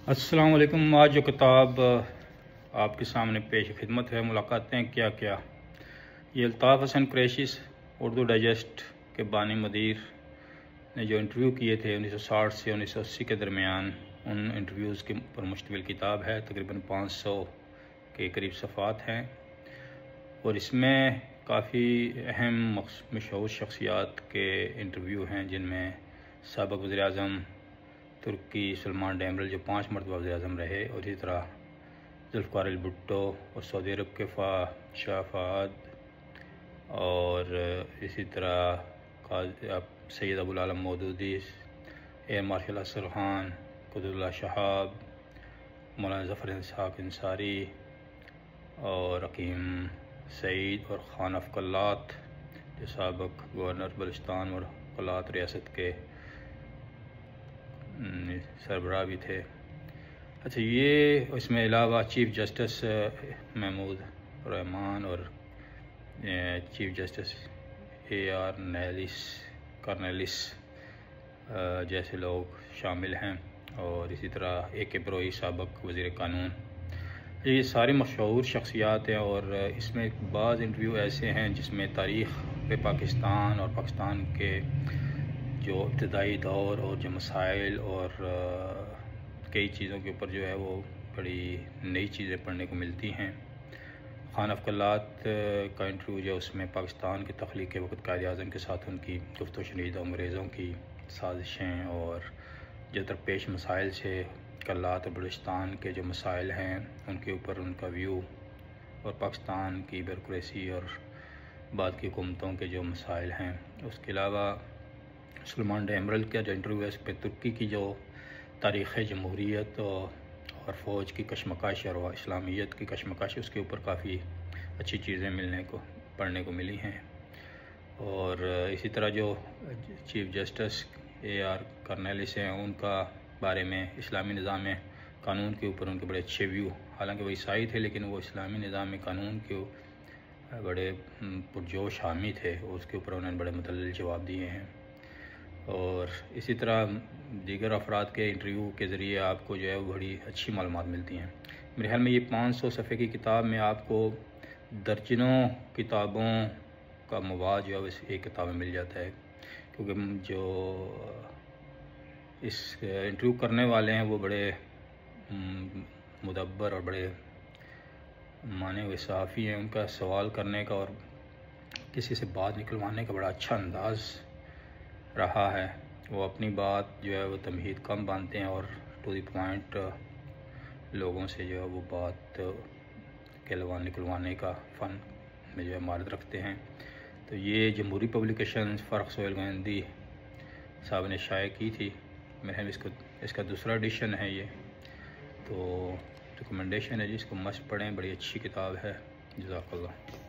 अस्सलाम वालेकुम। आज जो किताब आपके सामने पेश खिदमत है, मुलाकातें क्या क्या, ये अल्ताफ़ हसन कुरैशी उर्दू डाइजेस्ट के बानी मदीर ने जो इंटरव्यू किए थे 1960 से 1980 के दरमियान, उन इंटरव्यूज़ के पर मुश्तमिल किताब है। तकरीबन 500 के करीब सफ़ात हैं और इसमें काफ़ी अहम मशहूर शख्सियात के इंटरव्यू हैं, जिनमें साबिक़ वज़ीर-ए-आज़म तुर्की सलमान डेमरल जो 5 मरतबा वज़ीर-ए-आज़म रहे, और इसी तरह जुल्फ़िकार भुट्टो और सऊदी अरब के शाह फहद, और इसी तरह सैयद अबुल आलम मौदूदी, एयर मार्शल असगर खान, कुतुबुल्लाह शहाब, मौलाना ज़फ़र इसहाक़ अंसारी और हकीम सईद और खान अफ़कलात जो साबिक़ गवर्नर बलूचिस्तान और कलात रियासत के सरबराह भी थे। अच्छा, ये इसमें अलावा चीफ़ जस्टिस महमूद रहमान और चीफ़ जस्टिस AR कार्नेलिस जैसे लोग शामिल हैं, और इसी तरह AK बरोई साबिक़ वज़ीर कानून। ये सारे मशहूर शख्सियात हैं, और इसमें बाज़ इंटरव्यू ऐसे हैं जिसमें तारीख़ पे पाकिस्तान और पाकिस्तान के जो इब्तदाई दौर और जो मसाइल और कई चीज़ों के ऊपर जो है वो बड़ी नई चीज़ें पढ़ने को मिलती हैं। खान अफ़कलात का इंटरव्यू जो उसमें पाकिस्तान की तख्लीक़ के वक़्त कायद-ए-आज़म के साथ उनकी गुफ्तगू शनीद अंग्रेज़ों की साजिशें और जो दरपेश मसाइल से कलात और बलूचिस्तान के जो मसाइल हैं उनके ऊपर उनका व्यू, और पाकिस्तान की ब्यूरोक्रेसी और बाद की हुकूमतों के जो मसाइल हैं। उसके अलावा सलमान डेमरल का जो इंटरव्यू है, इस पर तुर्की की जो तारीख़ जमहूरियत और फ़ौज की कशमकश और इस्लामियत की कशमकश, उसके ऊपर काफ़ी अच्छी चीज़ें पढ़ने को मिली हैं। और इसी तरह जो चीफ़ जस्टिस AR कार्नेलिस हैं, उनका बारे में इस्लामी निज़ाम कानून के ऊपर उनके बड़े अच्छे व्यू, हालांकि वो ईसाई थे लेकिन वो इस्लामी निज़ाम कानून के बड़े पुरजोश हामी थे, उसके ऊपर उन्होंने बड़े मुतल्लिल जवाब दिए हैं। और इसी तरह दीगर अफराद के इंटरव्यू के ज़रिए आपको जो है वो बड़ी अच्छी मालूमात मिलती हैं। मेरे ख्याल में ये 500 सफ़े की किताब में आपको दर्जनों किताबों का मवाद जो है एक किताब में मिल जाता है, क्योंकि जो इस इंटरव्यू करने वाले हैं वो बड़े मुदब्बर और बड़े माने हुए सहाफ़ी हैं। उनका सवाल करने का और किसी से बात निकलवाने का बड़ा अच्छा अंदाज़ रहा है। वो अपनी बात जो है वो तमहीद कम बांधते हैं और टू द पॉइंट लोगों से जो है वो बात निकलवाने का फ़न में जो है महारत रखते हैं। तो ये जमहूरी पब्लिकेशन फ़र्क सोहेल गोविंदी साहब ने शाये की थी। मेरे इसका दूसरा एडिशन है ये, तो रिकमेंडेशन है जी, इसको मस्त पढ़ें, बड़ी अच्छी किताब है। जज़ाकल्लाह।